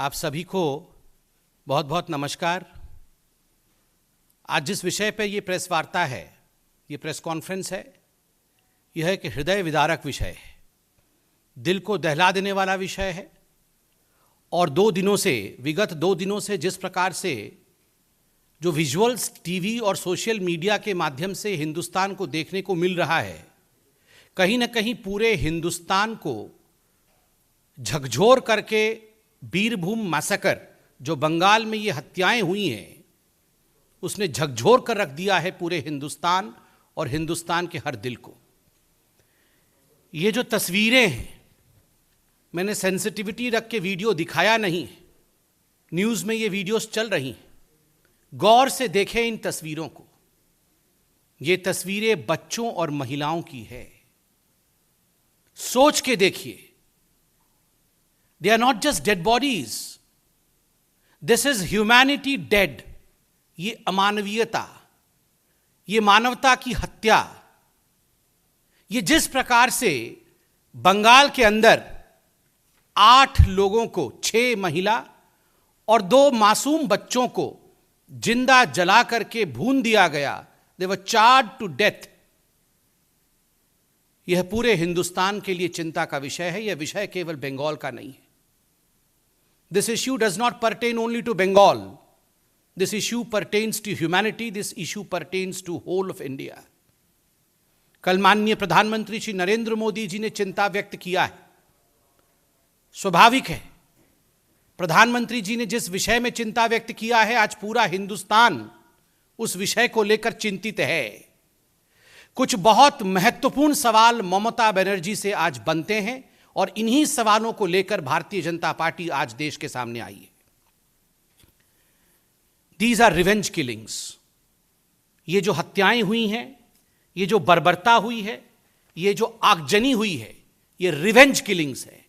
आप सभी को बहुत बहुत नमस्कार। आज जिस विषय पर ये प्रेस वार्ता है, ये प्रेस कॉन्फ्रेंस है, यह एक हृदय विदारक विषय है, दिल को दहला देने वाला विषय है। और विगत 2 दिनों से जिस प्रकार से जो विजुअल्स टीवी और सोशल मीडिया के माध्यम से हिंदुस्तान को देखने को मिल रहा है, कहीं ना कहीं पूरे हिंदुस्तान को झकझोर करके बीरभूम मैसेकर, जो बंगाल में ये हत्याएं हुई हैं, उसने झकझोर कर रख दिया है पूरे हिंदुस्तान और हिंदुस्तान के हर दिल को। ये जो तस्वीरें हैं, मैंने सेंसिटिविटी रख के वीडियो दिखाया नहीं, न्यूज़ में ये वीडियोस चल रही हैं, गौर से देखें इन तस्वीरों को। ये तस्वीरें बच्चों और महिलाओं की है, सोच के देखिए। They are not just dead bodies. This is humanity dead. ये अमानवीयता, ये मानवता की हत्या, ये जिस प्रकार से बंगाल के अंदर 8 लोगों को, 6 महिला और 2 मासूम बच्चों को जिंदा जला करके भून दिया गया, they were charred to death. यह पूरे हिंदुस्तान के लिए चिंता का विषय है। यह विषय केवल बंगाल का नहीं है। This issue does not pertain only to Bengal. This issue pertains to humanity. This issue pertains to whole of India. कल माननीय प्रधानमंत्री श्री नरेंद्र मोदी जी ने चिंता व्यक्त किया है। स्वाभाविक है, प्रधानमंत्री जी ने जिस विषय में चिंता व्यक्त किया है, आज पूरा हिंदुस्तान उस विषय को लेकर चिंतित है। कुछ बहुत महत्वपूर्ण सवाल ममता बनर्जी से आज बनते हैं और इन्हीं सवालों को लेकर भारतीय जनता पार्टी आज देश के सामने आई है। These are revenge killings. ये जो हत्याएं हुई हैं, ये जो बर्बरता हुई है, ये जो आगजनी हुई है, ये रिवेंज किलिंग्स है।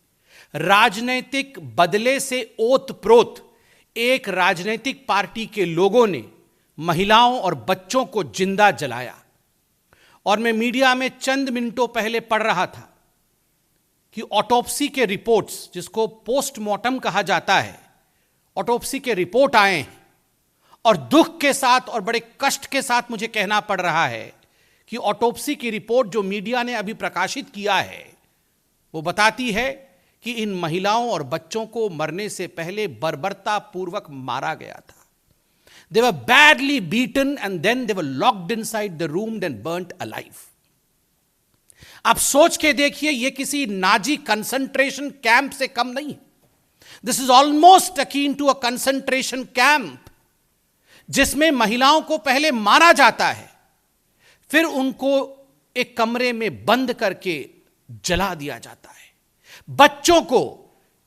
राजनैतिक बदले से ओतप्रोत एक राजनीतिक पार्टी के लोगों ने महिलाओं और बच्चों को जिंदा जलाया। और मैं मीडिया में चंद मिनटों पहले पढ़ रहा था कि ऑटोप्सी के रिपोर्ट्स, जिसको पोस्टमार्टम कहा जाता है, ऑटोप्सी के रिपोर्ट आए हैं और दुख के साथ और बड़े कष्ट के साथ मुझे कहना पड़ रहा है कि ऑटोप्सी की रिपोर्ट जो मीडिया ने अभी प्रकाशित किया है, वो बताती है कि इन महिलाओं और बच्चों को मरने से पहले बर्बरता पूर्वक मारा गया था। They were badly beaten and then they were locked inside the room and burnt alive. आप सोच के देखिए, ये किसी नाजी कंसंट्रेशन कैंप से कम नहीं है। This is almost akin to a concentration camp, जिसमें महिलाओं को पहले मारा जाता है, फिर उनको एक कमरे में बंद करके जला दिया जाता है। बच्चों को,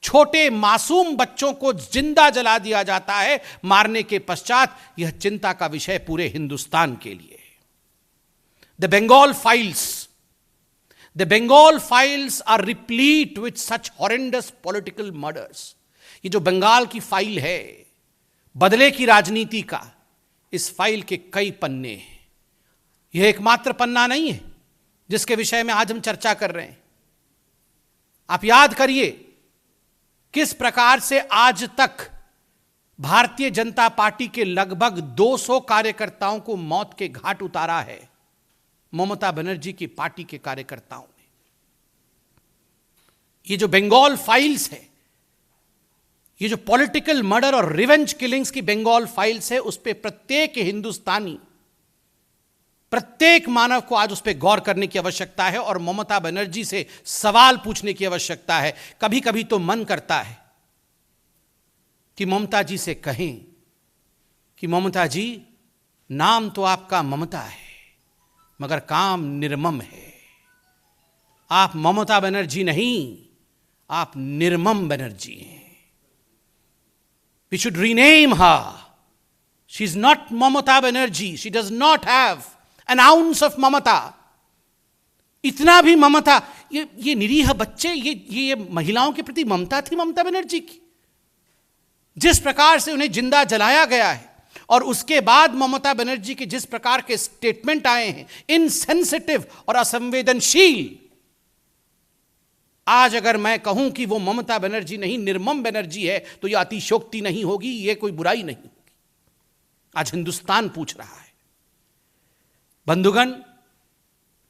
छोटे मासूम बच्चों को जिंदा जला दिया जाता है मारने के पश्चात। यह चिंता का विषय पूरे हिंदुस्तान के लिए है। The Bengal files, The Bengal files are replete with such horrendous political murders. ये जो बंगाल की फाइल है, बदले की राजनीति का, इस फाइल के कई पन्ने हैं। यह एकमात्र पन्ना नहीं है जिसके विषय में आज हम चर्चा कर रहे हैं। आप याद करिए किस प्रकार से आज तक भारतीय जनता पार्टी के लगभग 200 कार्यकर्ताओं को मौत के घाट उतारा है ममता बनर्जी की पार्टी के कार्यकर्ताओं ने। ये जो बंगाल फाइल्स है, ये जो पॉलिटिकल मर्डर और रिवेंज किलिंग्स की बंगाल फाइल्स है, उस पे प्रत्येक हिंदुस्तानी, प्रत्येक मानव को आज उस पे गौर करने की आवश्यकता है और ममता बनर्जी से सवाल पूछने की आवश्यकता है। कभी कभी तो मन करता है कि ममता जी से कहें कि ममता जी, नाम तो आपका ममता है मगर काम निर्मम है। आप ममता बनर्जी नहीं, आप निर्मम बनर्जी हैं। We should rename her. She is not Mamata Banerjee. She does not have an ounce of mamata. इतना भी ममता, ये निरीह बच्चे, ये महिलाओं के प्रति ममता थी ममता बनर्जी की। जिस प्रकार से उन्हें जिंदा जलाया गया है और उसके बाद ममता बनर्जी के जिस प्रकार के स्टेटमेंट आए हैं, इनसेंसिटिव और असंवेदनशील, आज अगर मैं कहूं कि वो ममता बनर्जी नहीं निर्मम बनर्जी है तो यह अतिशयोक्ति नहीं होगी, यह कोई बुराई नहीं होगी। आज हिंदुस्तान पूछ रहा है। बंधुगण,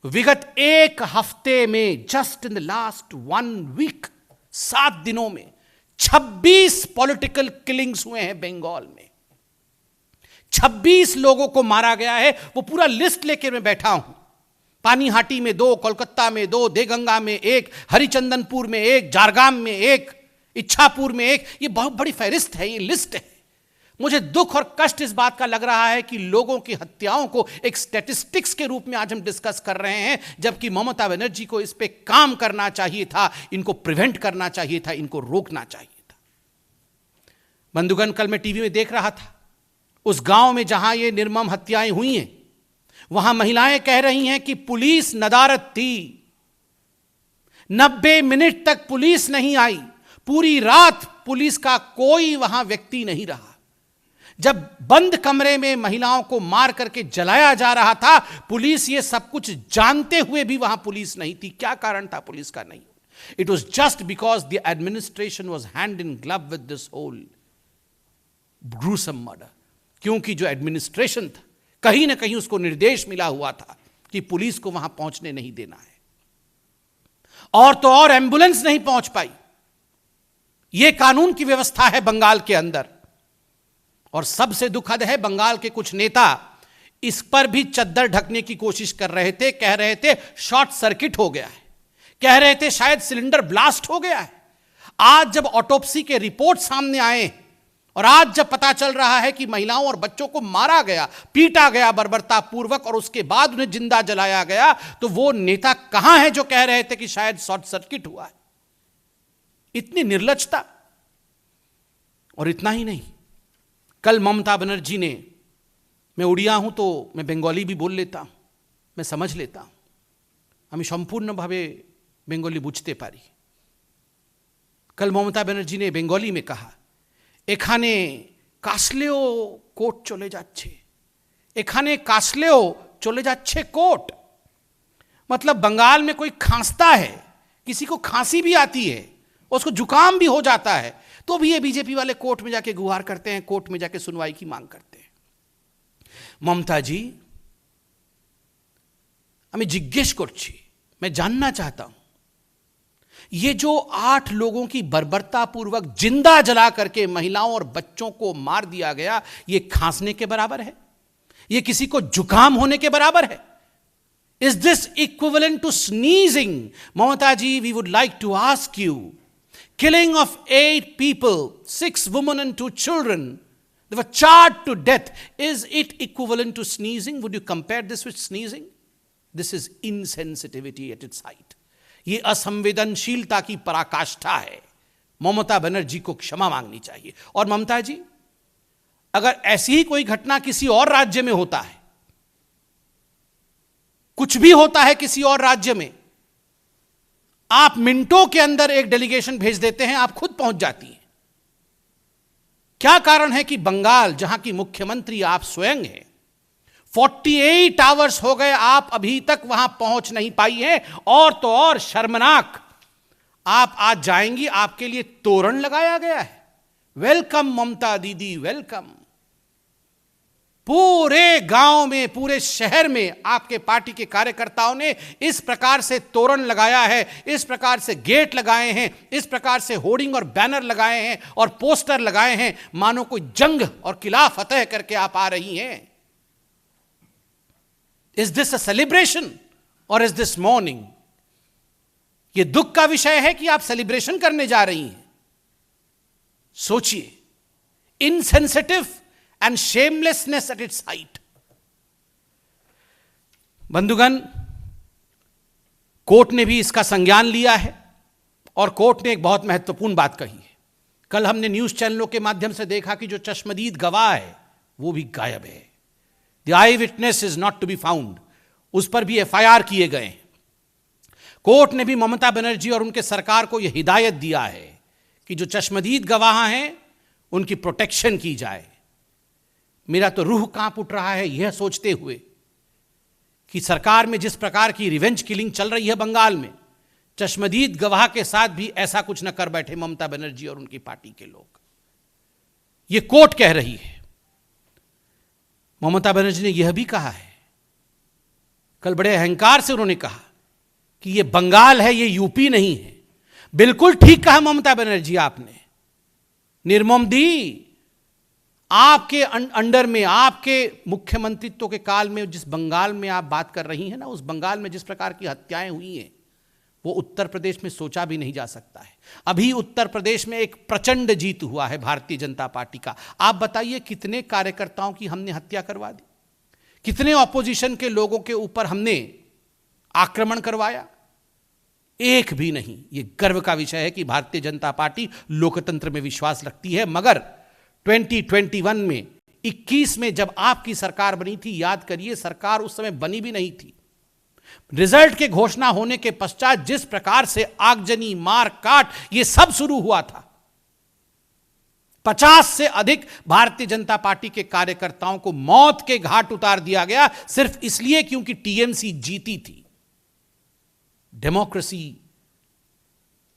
विगत एक हफ्ते में, just in the last 1 week, 7 दिनों में 26 पॉलिटिकल किलिंग्स हुए हैं बंगाल में। 26 लोगों को मारा गया है। वो पूरा लिस्ट लेकर मैं बैठा हूं। पानीहाटी में 2, कोलकाता में 2, देगंगा में 1, हरिचंदनपुर में 1, झारग्राम में 1, इच्छापुर में 1। ये बहुत बड़ी फहरिस्त है, ये लिस्ट है। मुझे दुख और कष्ट इस बात का लग रहा है कि लोगों की हत्याओं को एक स्टैटिस्टिक्स के रूप में आज हम डिस्कस कर रहे हैं, जबकि ममता बनर्जी को इस पे काम करना चाहिए था, इनको प्रिवेंट करना चाहिए था, इनको रोकना चाहिए था। बंधुगण, कल मैं टीवी में देख रहा था, उस गांव में जहां ये निर्मम हत्याएं हुई हैं, वहां महिलाएं कह रही हैं कि पुलिस नदारद थी। 90 मिनट तक पुलिस नहीं आई। पूरी रात पुलिस का कोई वहां व्यक्ति नहीं रहा। जब बंद कमरे में महिलाओं को मार करके जलाया जा रहा था, पुलिस ये सब कुछ जानते हुए भी वहां पुलिस नहीं थी। क्या कारण था पुलिस का नहीं? It was just because the administration was hand in glove with this whole gruesome murder. क्योंकि जो एडमिनिस्ट्रेशन था, कहीं ना कहीं उसको निर्देश मिला हुआ था कि पुलिस को वहां पहुंचने नहीं देना है। और तो और एम्बुलेंस नहीं पहुंच पाई। यह कानून की व्यवस्था है बंगाल के अंदर। और सबसे दुखद है, बंगाल के कुछ नेता इस पर भी चद्दर ढकने की कोशिश कर रहे थे। कह रहे थे शॉर्ट सर्किट हो गया है, कह रहे थे शायद सिलेंडर ब्लास्ट हो गया है। आज जब ऑटोप्सी के रिपोर्ट सामने आए और आज जब पता चल रहा है कि महिलाओं और बच्चों को मारा गया, पीटा गया बर्बरतापूर्वक और उसके बाद उन्हें जिंदा जलाया गया, तो वो नेता कहां है जो कह रहे थे कि शायद शॉर्ट सर्किट हुआ है? इतनी निर्लज्जता। और इतना ही नहीं, कल ममता बनर्जी ने, मैं उड़िया हूं तो मैं बंगाली भी बोल लेता हूं, मैं समझ लेता हूं, আমি সম্পূর্ণভাবে বেঙ্গলি বুঝতে পারি। कल ममता बनर्जी ने बेंगली में कहा, এখানে কাশলেও কোর্ট চলে যাচ্ছে, এখানে কাশলেও চলে যাচ্ছে কোর্ट। मतलब बंगाल में कोई खांसता है, किसी को खांसी भी आती है, उसको जुकाम भी हो जाता है, तो भी ये बीजेपी वाले कोर्ट में जाके गुहार करते हैं, कोर्ट में जाके सुनवाई की मांग करते हैं। ममता जी, আমি জিজ্ঞেস করছি, मैं जानना चाहता हूं, ये जो 8 लोगों की बर्बरतापूर्वक जिंदा जला करके महिलाओं और बच्चों को मार दिया गया, ये खांसने के बराबर है? ये किसी को जुकाम होने के बराबर है? Is this equivalent to sneezing? Mamata ji, we would like to ask you, killing of 8 people, 6 women and 2 children, they were charged to death. Is it equivalent to sneezing? Would you compare this with sneezing? This is insensitivity at its height. ये असंवेदनशीलता की पराकाष्ठा है। ममता बनर्जी को क्षमा मांगनी चाहिए। और ममता जी, अगर ऐसी ही कोई घटना किसी और राज्य में होता है, कुछ भी होता है किसी और राज्य में, आप मिनटों के अंदर एक डेलीगेशन भेज देते हैं, आप खुद पहुंच जाती हैं। क्या कारण है कि बंगाल, जहां की मुख्यमंत्री आप स्वयं हैं, 48 आवर्स हो गए, आप अभी तक वहां पहुंच नहीं पाई हैं? और तो और शर्मनाक, आप आज जाएंगी, आपके लिए तोरण लगाया गया है। वेलकम ममता दीदी, वेलकम। पूरे गांव में, पूरे शहर में आपके पार्टी के कार्यकर्ताओं ने इस प्रकार से तोरण लगाया है, इस प्रकार से गेट लगाए हैं, इस प्रकार से होर्डिंग और बैनर लगाए हैं और पोस्टर लगाए हैं, मानो कोई जंग और किला फतेह करके आप आ रही हैं। इज दिस अ सेलिब्रेशन और इज दिस मॉर्निंग? यह दुख का विषय है कि आप सेलिब्रेशन करने जा रही हैं। सोचिए, insensitive and shamelessness at its height. बंधुगण, कोर्ट ने भी इसका संज्ञान लिया है और कोर्ट ने एक बहुत महत्वपूर्ण बात कही है। कल हमने न्यूज चैनलों के माध्यम से देखा कि जो चश्मदीद गवाह है वो भी गायब है। The eye witness is not to be found. उस पर भी FIR किए गए हैं। कोर्ट ने भी ममता बनर्जी और उनके सरकार को यह हिदायत दिया है कि जो चश्मदीद गवाह हैं उनकी प्रोटेक्शन की जाए। मेरा तो रूह कांप उठ रहा है यह सोचते हुए कि सरकार में जिस प्रकार की रिवेंज किलिंग चल रही है बंगाल में, चश्मदीद गवाह के साथ भी ऐसा कुछ न कर बैठे ममता बनर्जी और उनकी पार्टी के लोग। यह कोर्ट कह रही है। ममता बनर्जी ने यह भी कहा है, कल बड़े अहंकार से उन्होंने कहा कि यह बंगाल है, यह यूपी नहीं है। बिल्कुल ठीक कहा ममता बनर्जी आपने। निर्मम दी, आपके अंडर में, आपके मुख्यमंत्रित्व के काल में जिस बंगाल में आप बात कर रही हैं ना, उस बंगाल में जिस प्रकार की हत्याएं हुई हैं वो उत्तर प्रदेश में सोचा भी नहीं जा सकता है। अभी उत्तर प्रदेश में एक प्रचंड जीत हुआ है भारतीय जनता पार्टी का। आप बताइए कितने कार्यकर्ताओं की हमने हत्या करवा दी, कितने ऑपोजिशन के लोगों के ऊपर हमने आक्रमण करवाया? एक भी नहीं। यह गर्व का विषय है कि भारतीय जनता पार्टी लोकतंत्र में विश्वास रखती है। मगर 2021 में 21 में जब आपकी सरकार बनी थी, याद करिए, सरकार उस समय बनी भी नहीं थी। रिजल्ट के घोषणा होने के पश्चात जिस प्रकार से आगजनी, मार काट, यह सब शुरू हुआ था। 50 से अधिक भारतीय जनता पार्टी के कार्यकर्ताओं को मौत के घाट उतार दिया गया, सिर्फ इसलिए क्योंकि टीएमसी जीती थी। Democracy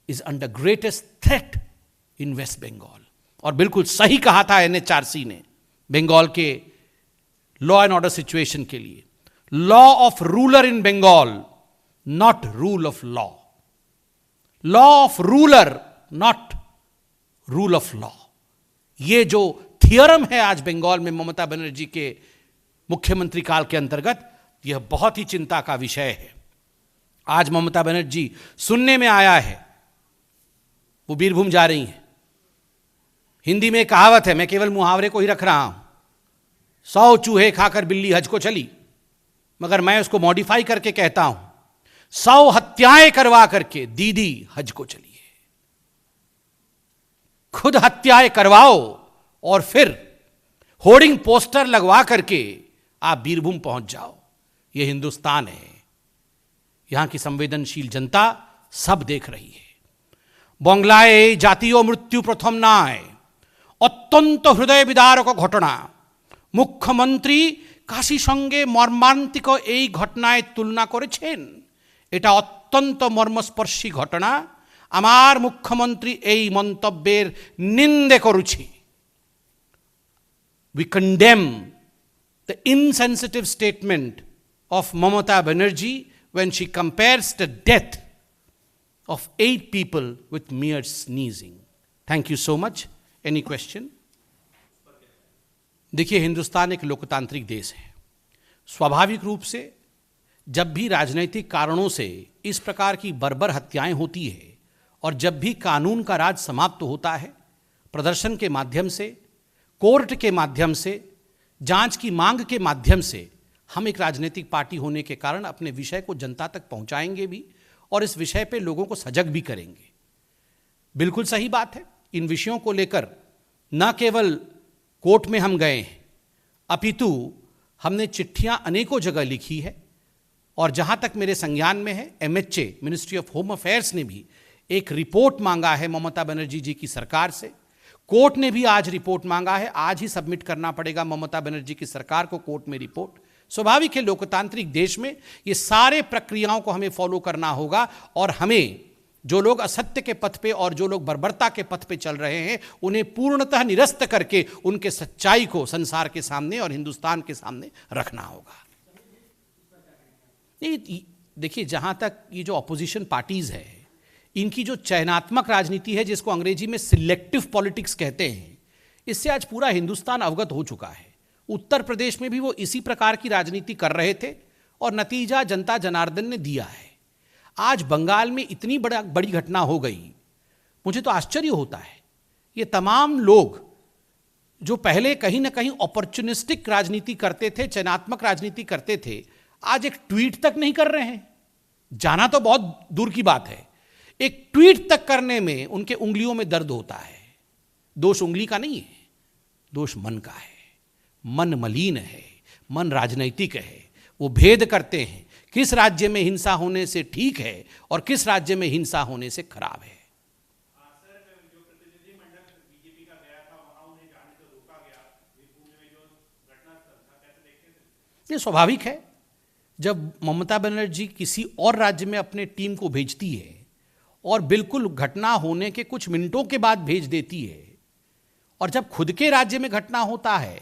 is under greatest threat in West Bengal. और बिल्कुल सही कहा था एनएचआरसी ने बंगाल के लॉ एंड ऑर्डर सिचुएशन के लिए। Law of ruler in Bengal, not rule of law. Law of ruler, not rule of law. ये जो थियरम है आज बंगाल में ममता बनर्जी के मुख्यमंत्री काल के अंतर्गत, यह बहुत ही चिंता का विषय है। आज ममता बनर्जी, सुनने में आया है, वो बीरभूम जा रही हैं। हिंदी में कहावत है, मैं केवल मुहावरे को ही रख रहा हूं, 100 चूहे खाकर बिल्ली हज को चली, मगर मैं उसको मॉडिफाई करके कहता हूं, 100 हत्याएं करवा करके दीदी हज को चली है। खुद हत्याएं करवाओ और फिर होर्डिंग पोस्टर लगवा करके आप बीरभूम पहुंच जाओ। यह हिंदुस्तान है। यहां की संवेदनशील जनता सब देख रही है। बंगलाय जातीय मृत्यु प्रथम नाय, अत्यंत हृदय विदारक घटना। मुख्यमंत्री কাশির সঙ্গে মর্মান্তিক এই ঘটনায় তুলনা করেছেন। এটা অত্যন্ত মর্মস্পর্শী ঘটনা। আমার মুখ্যমন্ত্রী এই মন্তব্যের নিন্দে করুছি। We condemn the insensitive statement of Mamata Banerjee when she compares the death of 8 people with mere sneezing. Thank you so much. Any question? देखिए, हिंदुस्तान एक लोकतांत्रिक देश है। स्वाभाविक रूप से जब भी राजनीतिक कारणों से इस प्रकार की बर्बर हत्याएं होती है और जब भी कानून का राज समाप्त होता है, प्रदर्शन के माध्यम से, कोर्ट के माध्यम से, जांच की मांग के माध्यम से, हम एक राजनीतिक पार्टी होने के कारण अपने विषय को जनता तक पहुंचाएंगे भी और इस विषय पे लोगों को सजग भी करेंगे। बिल्कुल सही बात है। इन विषयों को लेकर न केवल कोर्ट में हम गए हैं, अपितु हमने चिट्ठियां अनेकों जगह लिखी है और जहां तक मेरे संज्ञान में है, MHA, ministry of home affairs ने भी एक रिपोर्ट मांगा है ममता बनर्जी जी की सरकार से। कोर्ट ने भी आज रिपोर्ट मांगा है। आज ही सबमिट करना पड़ेगा ममता बनर्जी की सरकार को कोर्ट में रिपोर्ट। स्वाभाविक है, लोकतांत्रिक देश में ये सारे प्रक्रियाओं को हमें फॉलो करना होगा और हमें जो लोग असत्य के पथ पे और जो लोग बर्बरता के पथ पे चल रहे हैं, उन्हें पूर्णतः निरस्त करके उनके सच्चाई को संसार के सामने और हिंदुस्तान के सामने रखना होगा। देखिए, जहां तक ये जो ऑपोजिशन पार्टीज है, इनकी जो चयनात्मक राजनीति है, जिसको अंग्रेजी में सिलेक्टिव पॉलिटिक्स कहते हैं, इससे आज पूरा हिंदुस्तान अवगत हो चुका है। उत्तर प्रदेश में भी वो इसी प्रकार की राजनीति कर रहे थे और नतीजा जनता जनार्दन ने दिया है। आज बंगाल में इतनी बड़ी घटना हो गई, मुझे तो आश्चर्य होता है। ये तमाम लोग जो पहले कहीं ना कहीं अपॉर्चुनिस्टिक राजनीति करते थे, चयनात्मक राजनीति करते थे, आज एक ट्वीट तक नहीं कर रहे हैं। जाना तो बहुत दूर की बात है, एक ट्वीट तक करने में उनके उंगलियों में दर्द होता है। दोष उंगली का नहीं है, दोष मन का है। मन मलिन है, मन राजनैतिक है। वो भेद करते हैं किस राज्य में हिंसा होने से ठीक है और किस राज्य में हिंसा होने से खराब है। ये स्वाभाविक है। जब ममता बनर्जी किसी और राज्य में अपने टीम को भेजती है और बिल्कुल घटना होने के कुछ मिनटों के बाद भेज देती है, और जब खुद के राज्य में घटना होता है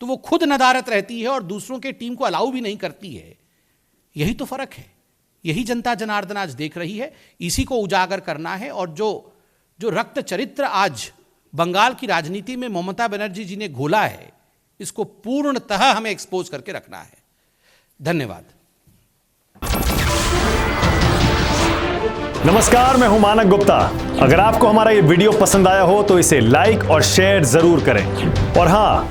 तो वो खुद नदारत रहती है और दूसरों के टीम को अलाउ भी नहीं करती है। यही तो फर्क है, यही जनता जनार्दन आज देख रही है, इसी को उजागर करना है। और जो रक्त चरित्र आज बंगाल की राजनीति में ममता बनर्जी जी ने घोला है, इसको पूर्णतः हमें एक्सपोज करके रखना है। धन्यवाद। नमस्कार, मैं हूं मानक गुप्ता। अगर आपको हमारा ये वीडियो पसंद आया हो तो इसे लाइक और शेयर जरूर करें, और हां,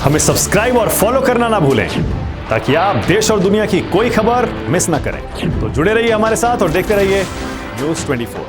हमें सब्सक्राइब और फॉलो करना ना भूलें ताकि आप देश और दुनिया की कोई खबर मिस ना करें। तो जुड़े रहिए हमारे साथ और देखते रहिए न्यूज़ 24।